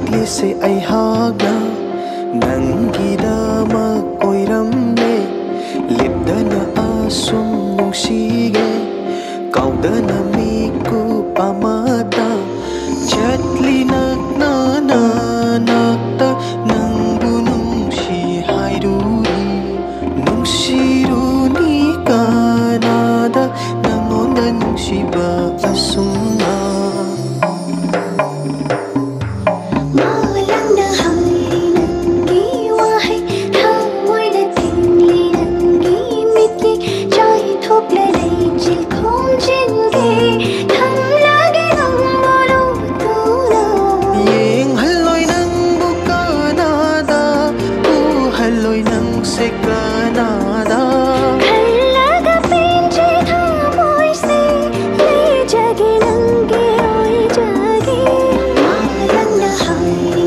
ꯆꯠꯂꯤꯁꯦ ꯑꯩꯍꯥꯛꯅ ꯅꯪꯒꯤꯗꯃꯛ ꯑꯣꯏꯔꯝꯃꯦ ꯂꯦꯞꯇꯅ ꯑꯁꯨꯝ ꯅꯨꯡꯁꯤꯒꯦ ꯀꯥꯎꯗꯅ ꯃꯤꯀꯨꯞ ꯑꯃꯇ ꯆꯠꯂꯤ ꯅꯛꯅ ꯅꯅꯥꯛꯇ ꯅꯪꯕꯨ ꯅꯨꯡꯁꯤ ꯍꯥꯏꯔꯨꯔꯤ ꯅꯨꯡꯁꯤꯔꯨꯅꯤ ꯀꯅꯥꯗ ꯅꯪꯉꯣꯟꯗ ꯅꯨꯡꯁꯤꯕ ꯑꯁꯨꯝꯅ से कनादा खल्लागा पेंचे थामोय से ले जागे नंगे ओय जागे मालंग ना हाय